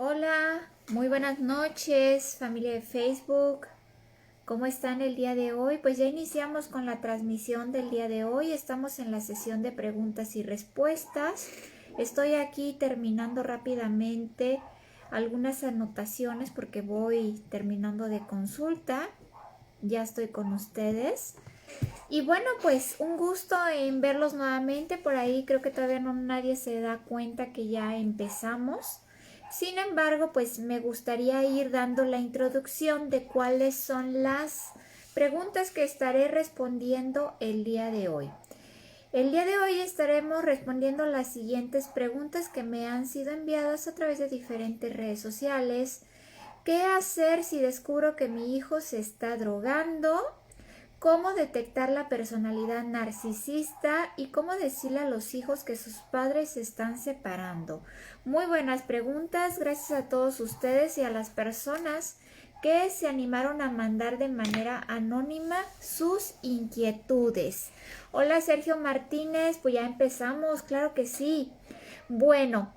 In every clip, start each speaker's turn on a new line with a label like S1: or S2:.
S1: Hola, muy buenas noches, familia de Facebook. ¿Cómo están el día de hoy? Pues ya iniciamos con la transmisión del día de hoy. Estamos en la sesión de preguntas y respuestas. Estoy aquí terminando rápidamente algunas anotaciones porque voy terminando de consulta. Ya estoy con ustedes. Y bueno, pues un gusto en verlos nuevamente. Por ahí creo que todavía no nadie se da cuenta que ya empezamos. Sin embargo, pues me gustaría ir dando la introducción de cuáles son las preguntas que estaré respondiendo el día de hoy. El día de hoy estaremos respondiendo las siguientes preguntas que me han sido enviadas a través de diferentes redes sociales. ¿Qué hacer si descubro que mi hijo se está drogando? ¿Cómo detectar la personalidad narcisista y cómo decirle a los hijos que sus padres se están separando? Muy buenas preguntas, gracias a todos ustedes y a las personas que se animaron a mandar de manera anónima sus inquietudes. Hola Sergio Martínez, pues ya empezamos, claro que sí. Bueno,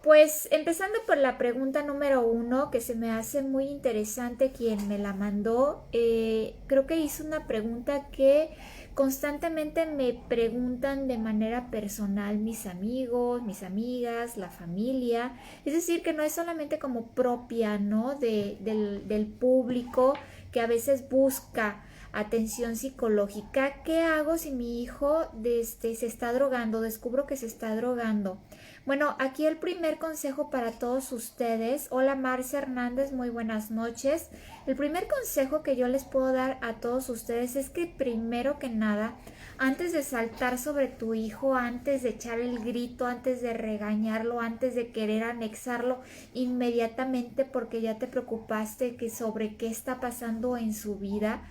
S1: pues empezando por la pregunta número 1, que se me hace muy interesante quien me la mandó, creo que hizo una pregunta que constantemente me preguntan de manera personal mis amigos, mis amigas, la familia, es decir, que no es solamente como propia, ¿no? Del público que a veces busca atención psicológica. ¿Qué hago si mi hijo se está drogando? Descubro que se está drogando. Bueno, aquí el primer consejo para todos ustedes. Hola Marcia Hernández, muy buenas noches. El primer consejo que yo les puedo dar a todos ustedes es que primero que nada, antes de saltar sobre tu hijo, antes de echar el grito, antes de regañarlo, antes de querer anexarlo inmediatamente porque ya te preocupaste que sobre qué está pasando en su vida,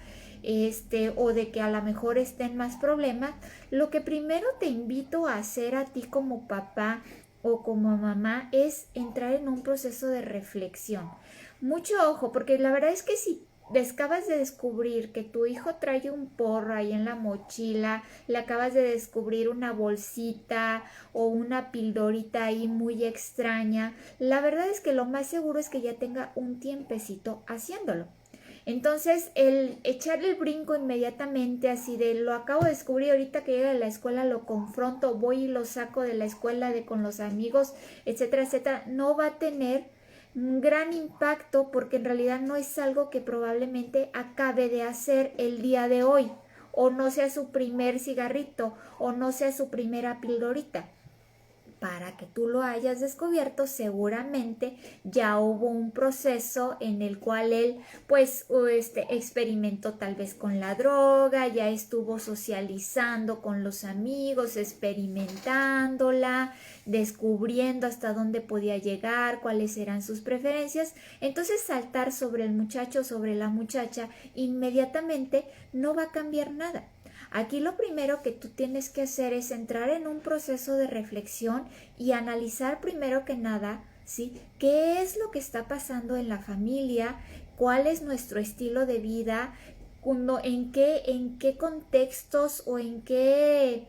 S1: o de que a lo mejor estén más problemas, lo que primero te invito a hacer a ti como papá o como mamá es entrar en un proceso de reflexión. Mucho ojo, porque la verdad es que si acabas de descubrir que tu hijo trae un porro ahí en la mochila, le acabas de descubrir una bolsita o una pildorita ahí muy extraña, la verdad es que lo más seguro es que ya tenga un tiempecito haciéndolo. Entonces, el echar el brinco inmediatamente, así de lo acabo de descubrir ahorita que llega de la escuela, lo confronto, voy y lo saco de la escuela con los amigos, etcétera, etcétera, no va a tener un gran impacto porque en realidad no es algo que probablemente acabe de hacer el día de hoy, o no sea su primer cigarrito, o no sea su primera pildorita. Para que tú lo hayas descubierto, seguramente ya hubo un proceso en el cual él pues experimentó tal vez con la droga, ya estuvo socializando con los amigos, experimentándola, descubriendo hasta dónde podía llegar, cuáles eran sus preferencias. Entonces saltar sobre el muchacho, sobre la muchacha, inmediatamente no va a cambiar nada. Aquí lo primero que tú tienes que hacer es entrar en un proceso de reflexión y analizar primero que nada, ¿sí? ¿Qué es lo que está pasando en la familia? ¿Cuál es nuestro estilo de vida? ¿En qué contextos o en qué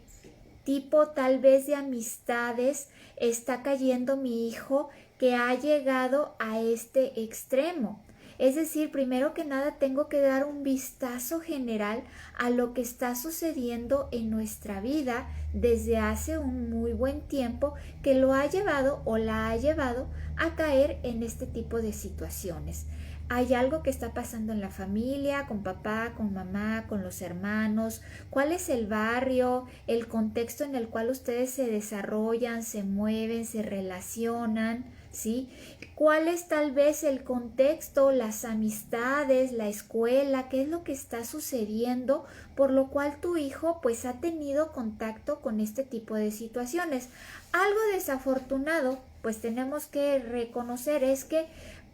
S1: tipo tal vez de amistades está cayendo mi hijo que ha llegado a este extremo? Es decir, primero que nada tengo que dar un vistazo general a lo que está sucediendo en nuestra vida desde hace un muy buen tiempo que lo ha llevado o la ha llevado a caer en este tipo de situaciones. Hay algo que está pasando en la familia, con papá, con mamá, con los hermanos. ¿Cuál es el barrio, el contexto en el cual ustedes se desarrollan, se mueven, se relacionan? ¿Sí? ¿Cuál es tal vez el contexto, las amistades, la escuela? ¿Qué es lo que está sucediendo por lo cual tu hijo pues ha tenido contacto con este tipo de situaciones? Algo desafortunado pues tenemos que reconocer es que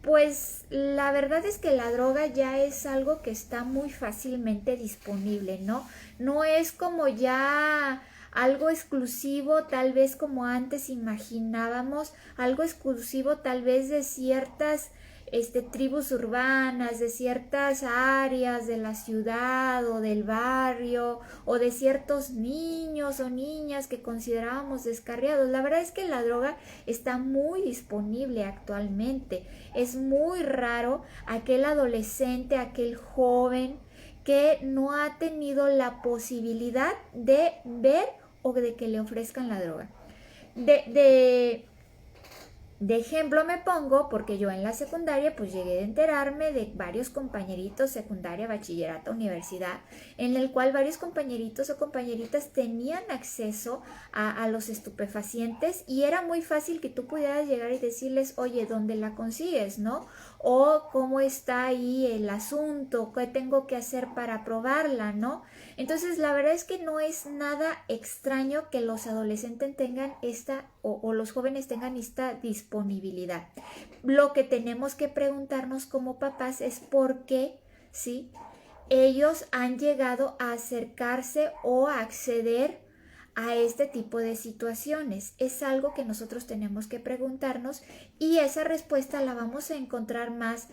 S1: pues la verdad es que la droga ya es algo que está muy fácilmente disponible, ¿no? No es como ya algo exclusivo, tal vez como antes imaginábamos, algo exclusivo tal vez de ciertas tribus urbanas, de ciertas áreas de la ciudad o del barrio, o de ciertos niños o niñas que considerábamos descarriados. La verdad es que la droga está muy disponible actualmente. Es muy raro aquel adolescente, aquel joven que no ha tenido la posibilidad de ver o de que le ofrezcan la droga. De ejemplo me pongo porque yo en la secundaria pues llegué a enterarme de varios compañeritos, secundaria, bachillerato, universidad, en el cual varios compañeritos o compañeritas tenían acceso a los estupefacientes, y era muy fácil que tú pudieras llegar y decirles, oye, ¿dónde la consigues, no? O cómo está ahí el asunto, qué tengo que hacer para probarla, ¿no? Entonces la verdad es que no es nada extraño que los adolescentes tengan esta o los jóvenes tengan esta disponibilidad. Lo que tenemos que preguntarnos como papás es por qué, ¿sí?, ellos han llegado a acercarse o a acceder a este tipo de situaciones. Es algo que nosotros tenemos que preguntarnos, y esa respuesta la vamos a encontrar más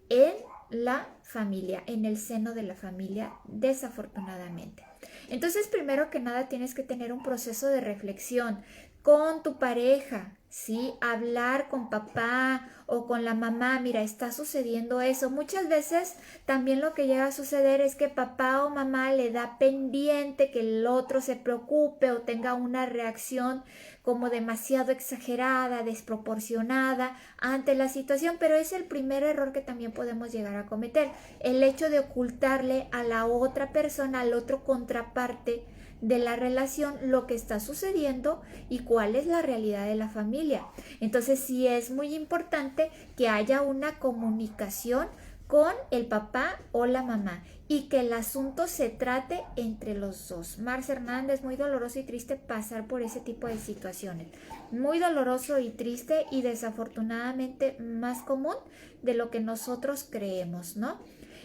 S1: en la familia, en el seno de la familia, desafortunadamente. Entonces, primero que nada, tienes que tener un proceso de reflexión con tu pareja, ¿sí? Hablar con papá o con la mamá, mira, está sucediendo eso. Muchas veces también lo que llega a suceder es que papá o mamá le da pendiente que el otro se preocupe o tenga una reacción como demasiado exagerada, desproporcionada ante la situación, pero es el primer error que también podemos llegar a cometer, el hecho de ocultarle a la otra persona, al otro contraparte de la relación, lo que está sucediendo y cuál es la realidad de la familia. Entonces sí es muy importante que haya una comunicación con el papá o la mamá y que el asunto se trate entre los dos. Marce Hernández, muy doloroso y triste pasar por ese tipo de situaciones. Muy doloroso y triste, y desafortunadamente más común de lo que nosotros creemos, ¿no?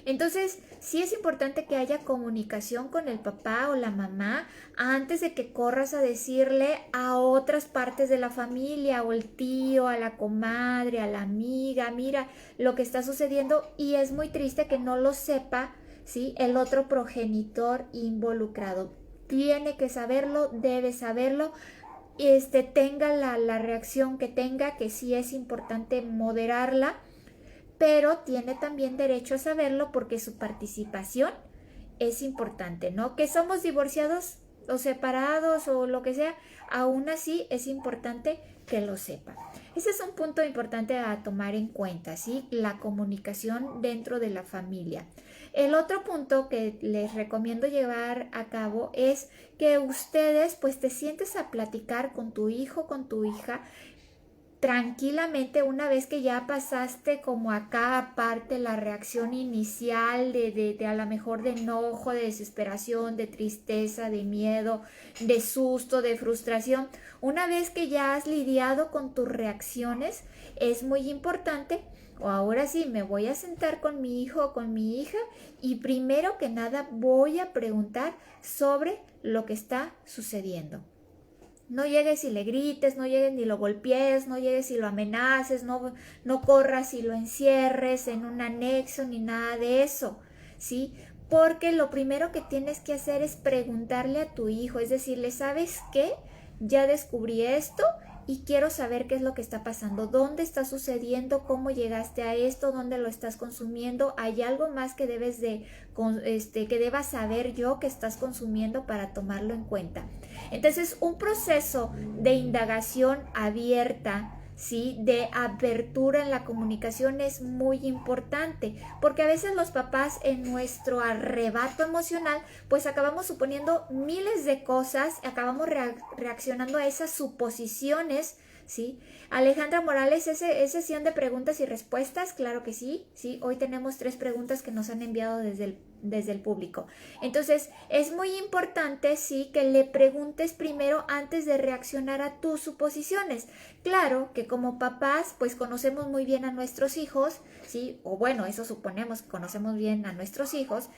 S1: Entonces, sí es importante que haya comunicación con el papá o la mamá antes de que corras a decirle a otras partes de la familia, o el tío, a la comadre, a la amiga, mira lo que está sucediendo, y es muy triste que no lo sepa, ¿sí?, el otro progenitor involucrado. Tiene que saberlo, debe saberlo, tenga la reacción que tenga, que sí es importante moderarla, pero tiene también derecho a saberlo porque su participación es importante, ¿no? Que somos divorciados o separados o lo que sea, aún así es importante que lo sepa. Ese es un punto importante a tomar en cuenta, ¿sí? La comunicación dentro de la familia. El otro punto que les recomiendo llevar a cabo es que ustedes pues te sientes a platicar con tu hijo, con tu hija, tranquilamente, una vez que ya pasaste como a cada parte la reacción inicial de a lo mejor de enojo, de desesperación, de tristeza, de miedo, de susto, de frustración. Una vez que ya has lidiado con tus reacciones, es muy importante, o ahora sí, me voy a sentar con mi hijo o con mi hija, y primero que nada voy a preguntar sobre lo que está sucediendo. No llegues y le grites, no llegues ni lo golpees, no llegues y lo amenaces, no corras y lo encierres en un anexo ni nada de eso, ¿sí? Porque lo primero que tienes que hacer es preguntarle a tu hijo, es decirle, ¿sabes qué? Ya descubrí esto y quiero saber qué es lo que está pasando, dónde está sucediendo, cómo llegaste a esto, dónde lo estás consumiendo, hay algo más que que debas saber yo que estás consumiendo para tomarlo en cuenta. Entonces, un proceso de indagación abierta, ¿sí?, de apertura en la comunicación es muy importante, porque a veces los papás en nuestro arrebato emocional pues acabamos suponiendo miles de cosas, acabamos reaccionando a esas suposiciones, ¿sí? Alejandra Morales, ¿es sesión de preguntas y respuestas? Claro que sí, sí. Hoy tenemos 3 preguntas que nos han enviado desde el público. Entonces, es muy importante, sí, que le preguntes primero antes de reaccionar a tus suposiciones. Claro que como papás, pues conocemos muy bien a nuestros hijos, sí, o bueno, eso suponemos que conocemos bien a nuestros hijos,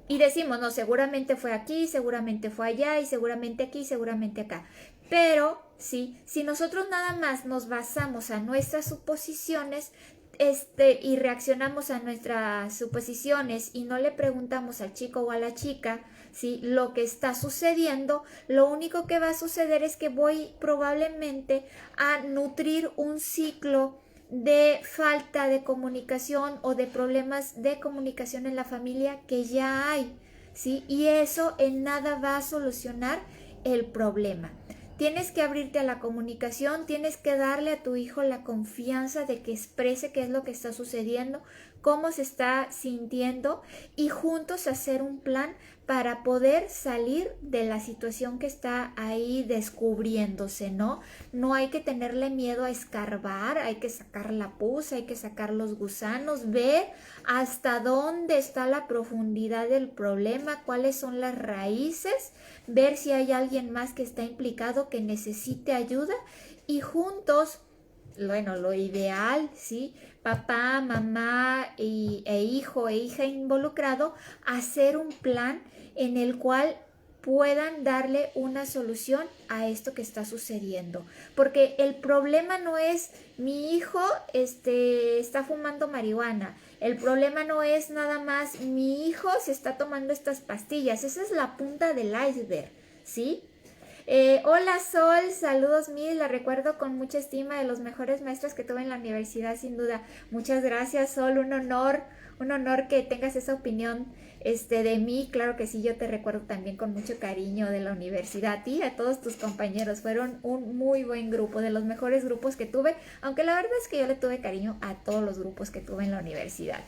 S1: y decimos, no, seguramente fue aquí, seguramente fue allá, y seguramente aquí, seguramente acá. Pero ¿sí? Si nosotros nada más nos basamos a nuestras suposiciones, y reaccionamos a nuestras suposiciones y no le preguntamos al chico o a la chica, ¿sí?, lo que está sucediendo, lo único que va a suceder es que voy probablemente a nutrir un ciclo de falta de comunicación o de problemas de comunicación en la familia que ya hay, ¿sí? Y eso en nada va a solucionar el problema. Tienes que abrirte a la comunicación, tienes que darle a tu hijo la confianza de que exprese qué es lo que está sucediendo, cómo se está sintiendo y juntos hacer un plan para poder salir de la situación que está ahí descubriéndose, ¿no? No hay que tenerle miedo a escarbar, hay que sacar la pus, hay que sacar los gusanos, ver hasta dónde está la profundidad del problema, cuáles son las raíces, ver si hay alguien más que está implicado que necesite ayuda y juntos, bueno, lo ideal, ¿sí?, papá, mamá e hijo e hija involucrado, hacer un plan en el cual puedan darle una solución a esto que está sucediendo, porque el problema no es mi hijo está fumando marihuana, el problema no es nada más mi hijo se está tomando estas pastillas, esa es la punta del iceberg, ¿sí? Hola Sol, saludos mil, la recuerdo con mucha estima, de los mejores maestros que tuve en la universidad sin duda. Muchas gracias Sol, un honor que tengas esa opinión de mí. Claro que sí, yo te recuerdo también con mucho cariño de la universidad. A ti y a todos tus compañeros, fueron un muy buen grupo, de los mejores grupos que tuve, aunque la verdad es que yo le tuve cariño a todos los grupos que tuve en la universidad.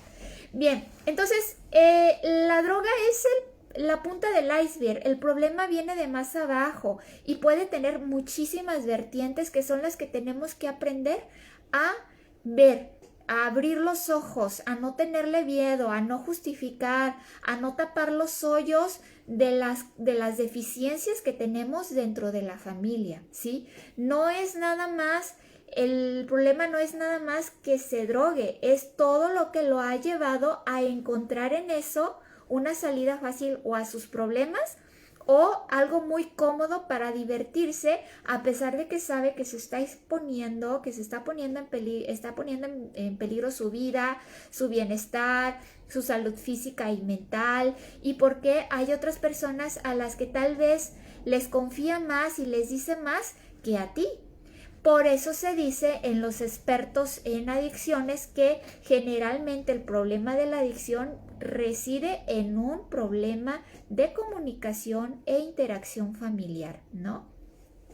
S1: Bien, entonces la droga es la punta del iceberg, el problema viene de más abajo y puede tener muchísimas vertientes que son las que tenemos que aprender a ver, a abrir los ojos, a no tenerle miedo, a no justificar, a no tapar los hoyos de las deficiencias que tenemos dentro de la familia, ¿sí? No es nada más, el problema no es nada más que se drogue, es todo lo que lo ha llevado a encontrar en eso una salida fácil o a sus problemas o algo muy cómodo para divertirse, a pesar de que sabe que se está exponiendo, que se está poniendo en peligro su vida, su bienestar, su salud física y mental, y porque hay otras personas a las que tal vez les confía más y les dice más que a ti. Por eso se dice en los expertos en adicciones que generalmente el problema de la adicción reside en un problema de comunicación e interacción familiar, ¿no?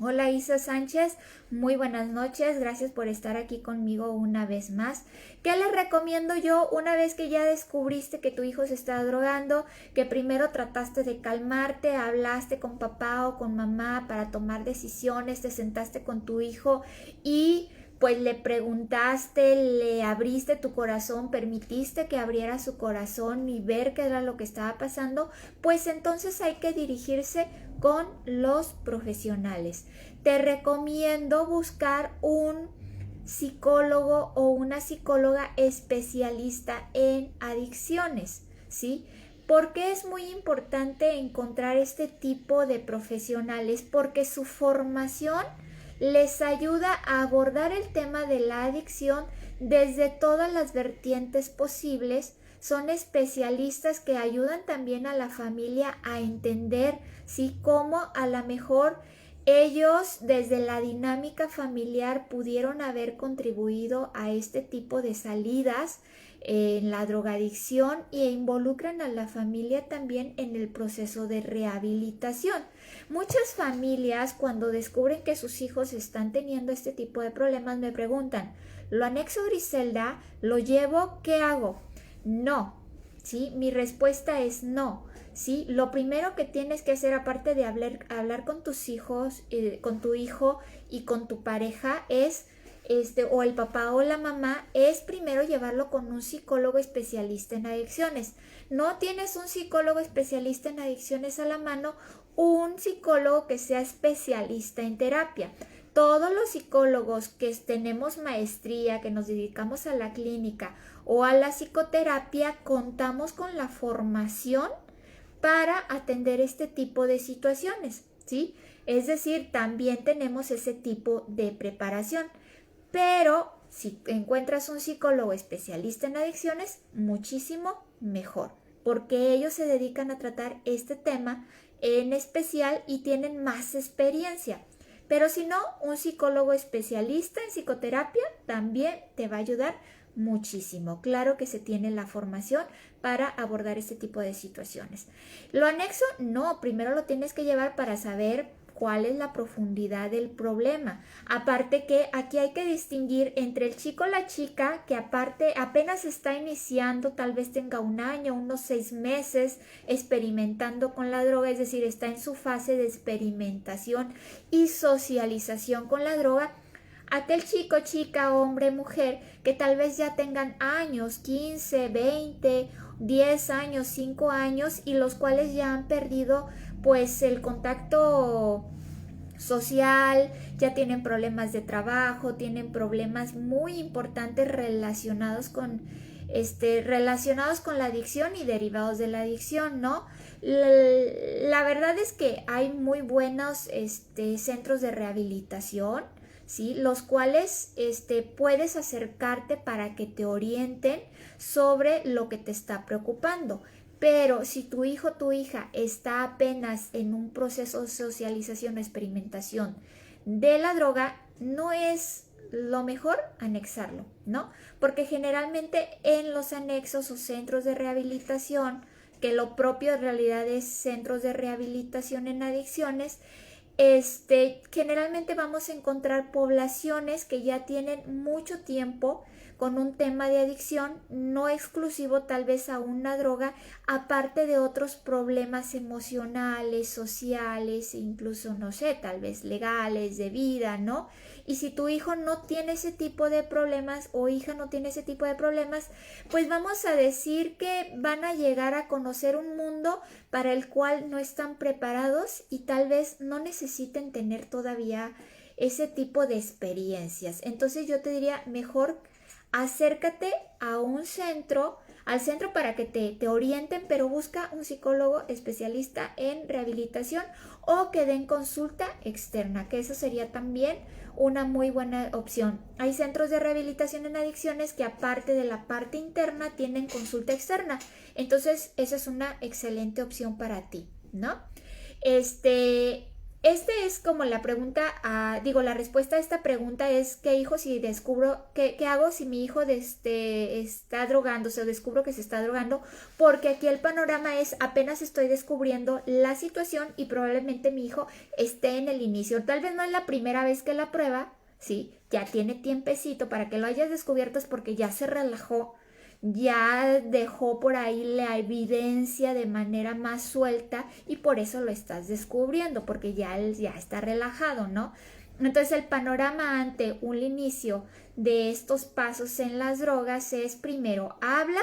S1: Hola Isa Sánchez, muy buenas noches, gracias por estar aquí conmigo una vez más. ¿Qué les recomiendo yo una vez que ya descubriste que tu hijo se está drogando? Que primero trataste de calmarte, hablaste con papá o con mamá para tomar decisiones, te sentaste con tu hijo y pues le preguntaste, le abriste tu corazón, permitiste que abriera su corazón y ver qué era lo que estaba pasando, pues entonces hay que dirigirse con los profesionales. Te recomiendo buscar un psicólogo o una psicóloga especialista en adicciones, ¿sí? ¿Por qué es muy importante encontrar este tipo de profesionales? Porque su formación les ayuda a abordar el tema de la adicción desde todas las vertientes posibles. Son especialistas que ayudan también a la familia a entender, ¿sí?, cómo a lo mejor ellos desde la dinámica familiar pudieron haber contribuido a este tipo de salidas en la drogadicción e involucran a la familia también en el proceso de rehabilitación. Muchas familias cuando descubren que sus hijos están teniendo este tipo de problemas me preguntan, ¿lo anexo, Griselda? ¿Lo llevo? ¿Qué hago? No, ¿sí? Mi respuesta es no, ¿sí? Lo primero que tienes que hacer, aparte de hablar con tus hijos, con tu hijo y con tu pareja, es o el papá o la mamá, es primero llevarlo con un psicólogo especialista en adicciones. No tienes un psicólogo especialista en adicciones a la mano, un psicólogo que sea especialista en terapia. Todos los psicólogos que tenemos maestría, que nos dedicamos a la clínica o a la psicoterapia, contamos con la formación para atender este tipo de situaciones, ¿sí? Es decir, también tenemos ese tipo de preparación. Pero si encuentras un psicólogo especialista en adicciones, muchísimo mejor, porque ellos se dedican a tratar este tema en especial y tienen más experiencia. Pero si no, un psicólogo especialista en psicoterapia también te va a ayudar muchísimo. Claro que se tiene la formación para abordar este tipo de situaciones. Lo anexo, no, primero lo tienes que llevar para saber cuál es la profundidad del problema. Aparte que aquí hay que distinguir entre el chico o la chica que aparte apenas está iniciando, tal vez tenga un año, unos 6 meses experimentando con la droga, es decir, está en su fase de experimentación y socialización con la droga. Aquel chico, chica, hombre, mujer, que tal vez ya tengan años, 15, 20, 10 años, 5 años, y los cuales ya han perdido pues el contacto social, ya tienen problemas de trabajo, tienen problemas muy importantes relacionados con la adicción y derivados de la adicción, ¿no? La verdad es que hay muy buenos centros de rehabilitación, ¿sí? Los cuales puedes acercarte para que te orienten sobre lo que te está preocupando. Pero si tu hijo o tu hija está apenas en un proceso de socialización o experimentación de la droga, no es lo mejor anexarlo, ¿no? Porque generalmente en los anexos o centros de rehabilitación, que lo propio en realidad es centros de rehabilitación en adicciones, generalmente vamos a encontrar poblaciones que ya tienen mucho tiempo con un tema de adicción, no exclusivo tal vez a una droga, aparte de otros problemas emocionales, sociales, incluso, no sé, tal vez legales, de vida, ¿no? Y si tu hijo no tiene ese tipo de problemas o hija no tiene ese tipo de problemas, pues vamos a decir que van a llegar a conocer un mundo para el cual no están preparados y tal vez no necesiten tener todavía ese tipo de experiencias. Entonces yo te diría, mejor acércate a un centro, al centro para que te orienten, pero busca un psicólogo especialista en rehabilitación o que den consulta externa, que eso sería también una muy buena opción. Hay centros de rehabilitación en adicciones que aparte de la parte interna tienen consulta externa, entonces esa es una excelente opción para ti, ¿no? Es como la pregunta, la respuesta a esta pregunta es ¿qué hago si mi hijo está drogándose o descubro que se está drogando? Porque aquí el panorama es apenas estoy descubriendo la situación y probablemente mi hijo esté en el inicio. Tal vez no es la primera vez que la prueba, ¿sí? Ya tiene tiempecito para que lo hayas descubierto es porque ya se relajó, ya dejó por ahí la evidencia de manera más suelta y por eso lo estás descubriendo, porque ya él ya está relajado, ¿no? Entonces el panorama ante un inicio de estos pasos en las drogas es primero habla,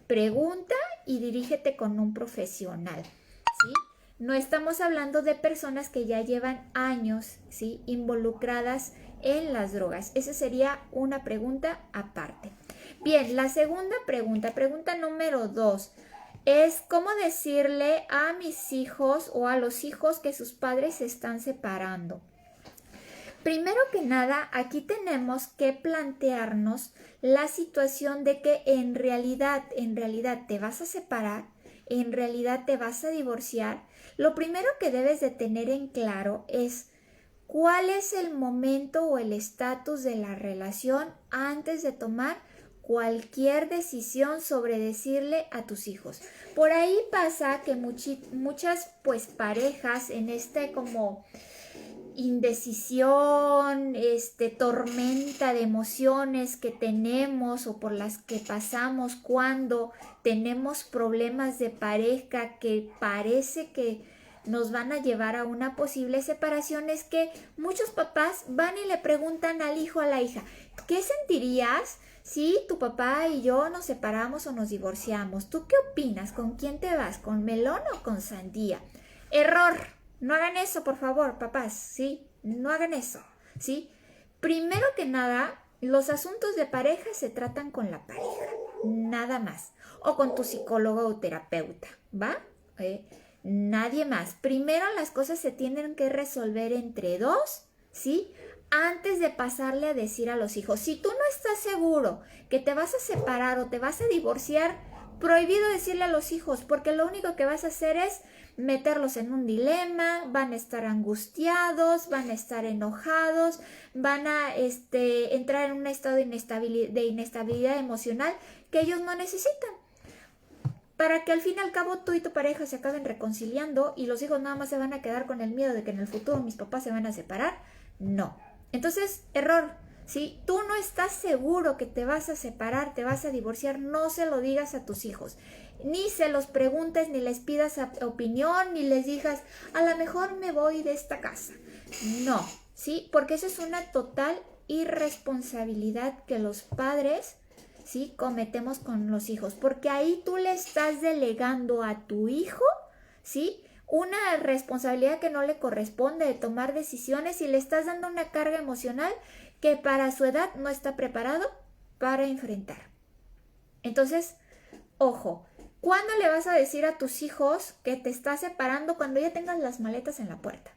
S1: pregunta y dirígete con un profesional, ¿sí? No estamos hablando de personas que ya llevan años, ¿sí?, involucradas en las drogas. Esa sería una pregunta aparte. Bien, la segunda pregunta número 2, es cómo decirle a mis hijos o a los hijos que sus padres se están separando. Primero que nada, aquí tenemos que plantearnos la situación de que en realidad te vas a separar, en realidad te vas a divorciar. Lo primero que debes de tener en claro es cuál es el momento o el estatus de la relación antes de tomar cualquier decisión sobre decirle a tus hijos. Por ahí pasa que muchas pues parejas en como indecisión, tormenta de emociones que tenemos o por las que pasamos cuando tenemos problemas de pareja que parece que nos van a llevar a una posible separación, es que muchos papás van y le preguntan al hijo o a la hija, ¿qué sentirías si tu papá y yo nos separamos o nos divorciamos? ¿Tú qué opinas? ¿Con quién te vas? ¿Con melón o con sandía? Error. No hagan eso, por favor, papás, ¿sí? No hagan eso, ¿sí? Primero que nada, los asuntos de pareja se tratan con la pareja, nada más. O con tu psicólogo o terapeuta, ¿va? nadie más. Primero las cosas se tienen que resolver entre dos, ¿sí? Antes de pasarle a decir a los hijos. Si tú no estás seguro que te vas a separar o te vas a divorciar, prohibido decirle a los hijos, porque lo único que vas a hacer es meterlos en un dilema, van a estar angustiados, van a estar enojados, van a entrar en un estado de inestabilidad emocional que ellos no necesitan. Para que al fin y al cabo tú y tu pareja se acaben reconciliando y los hijos nada más se van a quedar con el miedo de que en el futuro mis papás se van a separar. No. Entonces, error. Si tú no estás seguro que te vas a separar, te vas a divorciar, no se lo digas a tus hijos. Ni se los preguntes, ni les pidas opinión, ni les digas, a lo mejor me voy de esta casa. No, ¿sí? Porque eso es una total irresponsabilidad que los padres, ¿sí?, cometemos con los hijos. Porque ahí tú le estás delegando a tu hijo, ¿sí?, una responsabilidad que no le corresponde de tomar decisiones y le estás dando una carga emocional que para su edad no está preparado para enfrentar. Entonces, ojo, ¿cuándo le vas a decir a tus hijos que te estás separando? Cuando ya tengas las maletas en la puerta,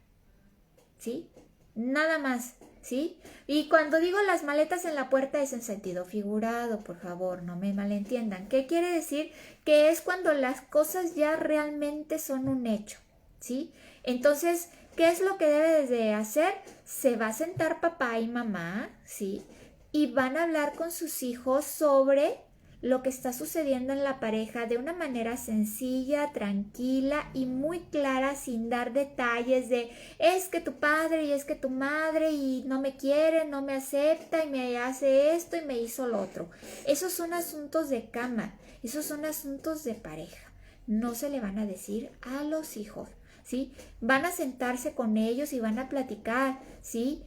S1: ¿sí? Nada más, ¿sí? Y cuando digo las maletas en la puerta es en sentido figurado, por favor, no me malentiendan. ¿Qué quiere decir? Que es cuando las cosas ya realmente son un hecho, ¿sí? Entonces, ¿qué es lo que debes de hacer? Se va a sentar papá y mamá, ¿sí?, y van a hablar con sus hijos sobre lo que está sucediendo en la pareja de una manera sencilla, tranquila y muy clara, sin dar detalles de es que tu padre y es que tu madre y no me quiere, no me acepta y me hace esto y me hizo lo otro. Esos son asuntos de cama, esos son asuntos de pareja. No se le van a decir a los hijos, ¿sí? Van a sentarse con ellos y van a platicar, ¿sí?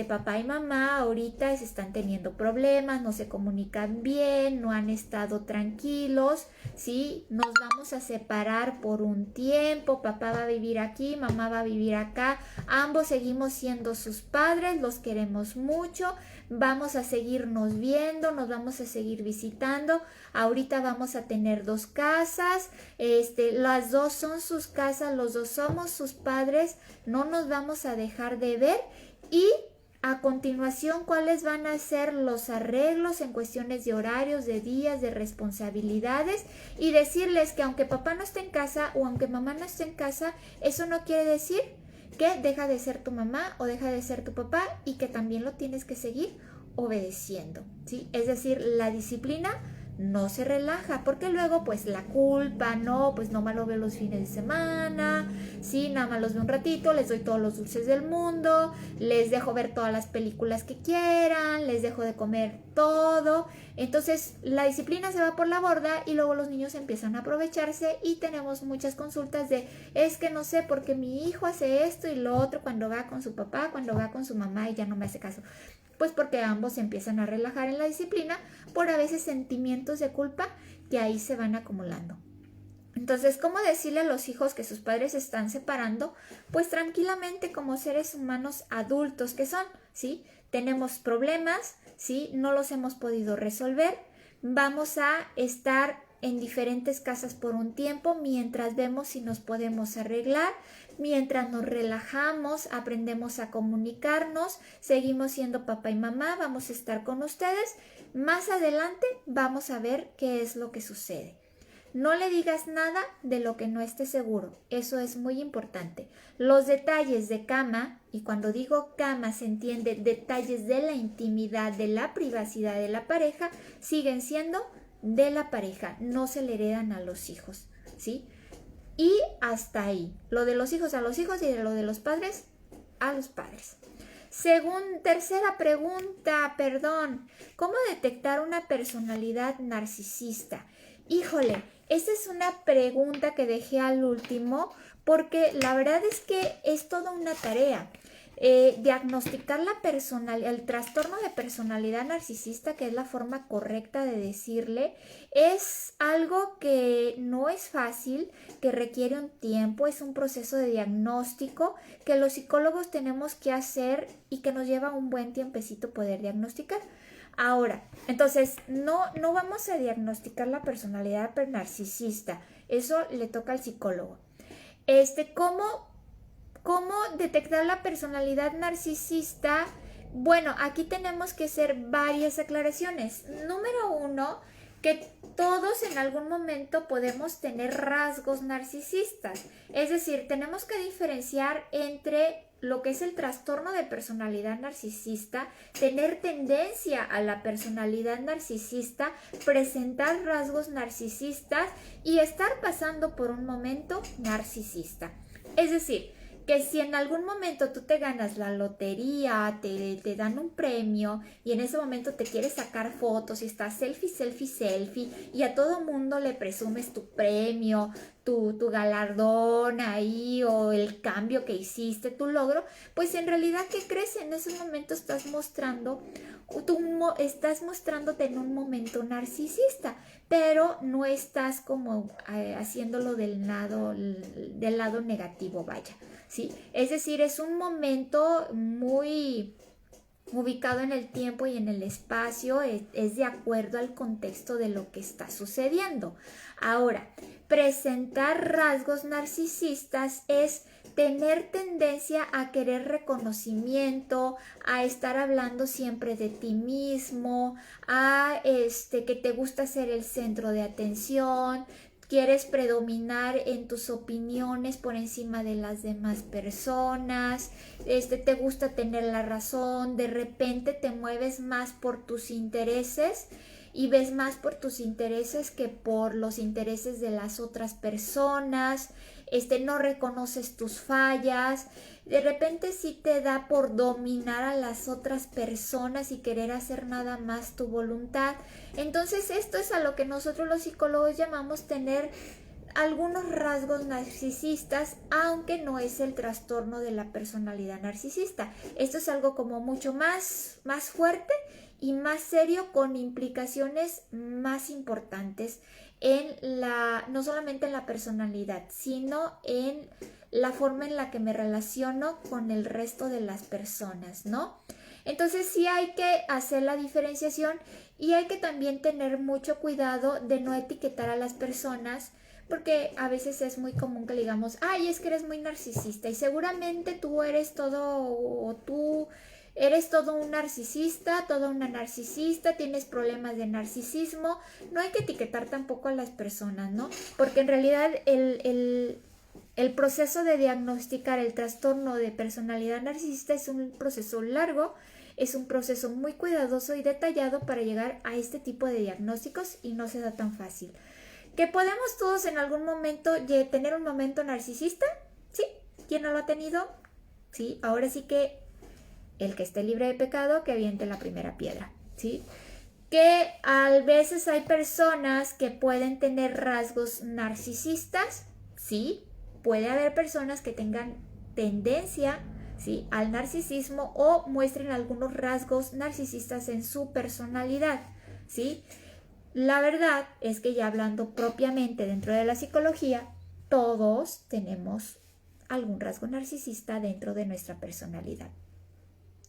S1: Papá y mamá ahorita se están teniendo problemas, no se comunican bien, no han estado tranquilos, ¿sí? Nos vamos a separar por un tiempo, papá va a vivir aquí, mamá va a vivir acá, ambos seguimos siendo sus padres, los queremos mucho, vamos a seguirnos viendo, nos vamos a seguir visitando, ahorita vamos a tener 2 casas, las 2 son sus casas, los 2 somos sus padres, no nos vamos a dejar de ver. Y a continuación, ¿cuáles van a ser los arreglos en cuestiones de horarios, de días, de responsabilidades? Y decirles que aunque papá no esté en casa o aunque mamá no esté en casa, eso no quiere decir que deja de ser tu mamá o deja de ser tu papá y que también lo tienes que seguir obedeciendo, ¿sí? Es decir, la disciplina no se relaja, porque luego pues la culpa, no, pues no más lo veo los fines de semana, sí, nada más los veo un ratito, les doy todos los dulces del mundo, les dejo ver todas las películas que quieran, les dejo de comer todo, entonces la disciplina se va por la borda y luego los niños empiezan a aprovecharse y tenemos muchas consultas de, es que no sé por qué mi hijo hace esto y lo otro cuando va con su papá, cuando va con su mamá y ya no me hace caso. Pues porque ambos se empiezan a relajar en la disciplina por a veces sentimientos de culpa que ahí se van acumulando. Entonces, ¿cómo decirle a los hijos que sus padres se están separando? Pues tranquilamente como seres humanos adultos que son, ¿sí? Tenemos problemas, ¿sí? No los hemos podido resolver. Vamos a estar en diferentes casas por un tiempo mientras vemos si nos podemos arreglar, mientras nos relajamos, aprendemos a comunicarnos, seguimos siendo papá y mamá, vamos a estar con ustedes. Más adelante vamos a ver qué es lo que sucede. No le digas nada de lo que no esté seguro, eso es muy importante. Los detalles de cama, y cuando digo cama se entiende detalles de la intimidad, de la privacidad de la pareja, siguen siendo de la pareja, no se le heredan a los hijos, ¿sí? Y hasta ahí, lo de los hijos a los hijos y de lo de los padres a los padres. Tercera pregunta, ¿cómo detectar una personalidad narcisista? Híjole, esta es una pregunta que dejé al último porque la verdad es que es toda una tarea. Diagnosticar el trastorno de personalidad narcisista, que es la forma correcta de decirle, es algo que no es fácil, que requiere un tiempo, es un proceso de diagnóstico que los psicólogos tenemos que hacer y que nos lleva un buen tiempecito poder diagnosticar. Ahora, entonces, no vamos a diagnosticar la personalidad narcisista, eso le toca al psicólogo. ¿Cómo detectar la personalidad narcisista? Bueno, aquí tenemos que hacer varias aclaraciones. Número uno, que todos en algún momento podemos tener rasgos narcisistas. Es decir, tenemos que diferenciar entre lo que es el trastorno de personalidad narcisista, tener tendencia a la personalidad narcisista, presentar rasgos narcisistas y estar pasando por un momento narcisista. Es decir, que si en algún momento tú te ganas la lotería, te dan un premio y en ese momento te quieres sacar fotos y estás selfie, selfie, selfie y a todo mundo le presumes tu premio, tu galardón ahí o el cambio que hiciste, tu logro, pues en realidad, ¿qué crees? En ese momento estás mostrándote en un momento narcisista, pero no estás como haciéndolo del lado negativo, vaya. ¿Sí? Es decir, es un momento muy ubicado en el tiempo y en el espacio, es de acuerdo al contexto de lo que está sucediendo. Ahora, presentar rasgos narcisistas es tener tendencia a querer reconocimiento, a estar hablando siempre de ti mismo, a que te gusta ser el centro de atención, quieres predominar en tus opiniones por encima de las demás personas, te gusta tener la razón, de repente te mueves más por tus intereses y ves más por tus intereses que por los intereses de las otras personas, no reconoces tus fallas, de repente sí te da por dominar a las otras personas y querer hacer nada más tu voluntad. Entonces esto es a lo que nosotros los psicólogos llamamos tener algunos rasgos narcisistas, aunque no es el trastorno de la personalidad narcisista. Esto es algo como mucho más fuerte y más serio, con implicaciones más importantes no solamente en la personalidad, sino en la forma en la que me relaciono con el resto de las personas, ¿no? Entonces sí hay que hacer la diferenciación y hay que también tener mucho cuidado de no etiquetar a las personas, porque a veces es muy común que le digamos, ay, es que eres muy narcisista y seguramente tú eres todo un narcisista, toda una narcisista, tienes problemas de narcisismo. No hay que etiquetar tampoco a las personas, ¿no? Porque en realidad el proceso de diagnosticar el trastorno de personalidad narcisista es un proceso largo, es un proceso muy cuidadoso y detallado para llegar a este tipo de diagnósticos y no se da tan fácil. ¿Que podemos todos en algún momento tener un momento narcisista? Sí. ¿Quién no lo ha tenido? Sí. Ahora sí que el que esté libre de pecado, que aviente la primera piedra, ¿sí? Que a veces hay personas que pueden tener rasgos narcisistas, ¿sí? Puede haber personas que tengan tendencia, ¿sí?, al narcisismo o muestren algunos rasgos narcisistas en su personalidad, ¿sí? La verdad es que ya hablando propiamente dentro de la psicología, todos tenemos algún rasgo narcisista dentro de nuestra personalidad.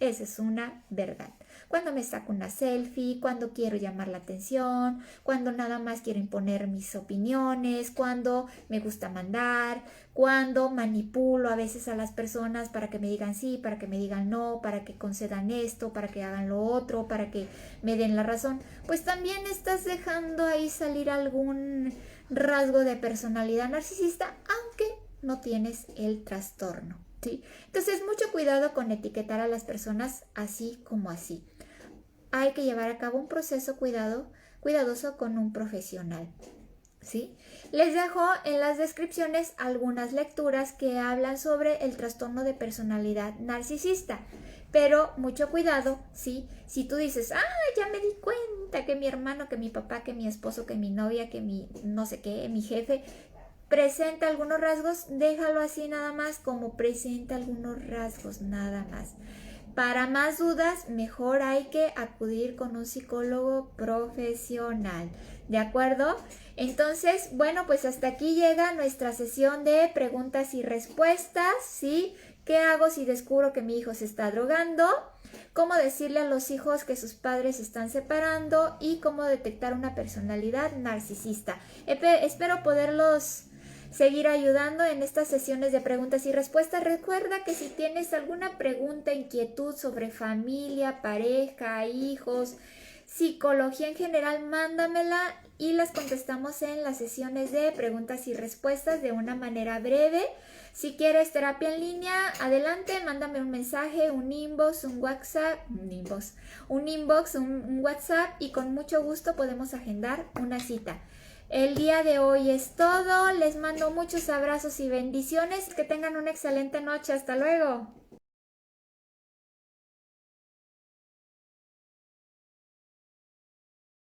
S1: Esa es una verdad. Cuando me saco una selfie, cuando quiero llamar la atención, cuando nada más quiero imponer mis opiniones, cuando me gusta mandar, cuando manipulo a veces a las personas para que me digan sí, para que me digan no, para que concedan esto, para que hagan lo otro, para que me den la razón, pues también estás dejando ahí salir algún rasgo de personalidad narcisista, aunque no tienes el trastorno. ¿Sí? Entonces, mucho cuidado con etiquetar a las personas así como así. Hay que llevar a cabo un proceso cuidadoso con un profesional, ¿sí? Les dejo en las descripciones algunas lecturas que hablan sobre el trastorno de personalidad narcisista. Pero mucho cuidado, ¿sí? Si tú dices, ya me di cuenta que mi hermano, que mi papá, que mi esposo, que mi novia, que mi no sé qué, mi jefe presenta algunos rasgos, déjalo así nada más, como presenta algunos rasgos nada más. Para más dudas, mejor hay que acudir con un psicólogo profesional, ¿de acuerdo? Entonces, bueno, pues hasta aquí llega nuestra sesión de preguntas y respuestas, ¿sí? ¿Qué hago si descubro que mi hijo se está drogando? ¿Cómo decirle a los hijos que sus padres se están separando? Y cómo detectar una personalidad narcisista. Espero poderlos seguir ayudando en estas sesiones de preguntas y respuestas. Recuerda que si tienes alguna pregunta, inquietud sobre familia, pareja, hijos, psicología en general, mándamela y las contestamos en las sesiones de preguntas y respuestas de una manera breve. Si quieres terapia en línea, adelante, mándame un mensaje, un inbox, un WhatsApp, un WhatsApp y con mucho gusto podemos agendar una cita. El día de hoy es todo. Les mando muchos abrazos y bendiciones. Que tengan una excelente noche. Hasta luego.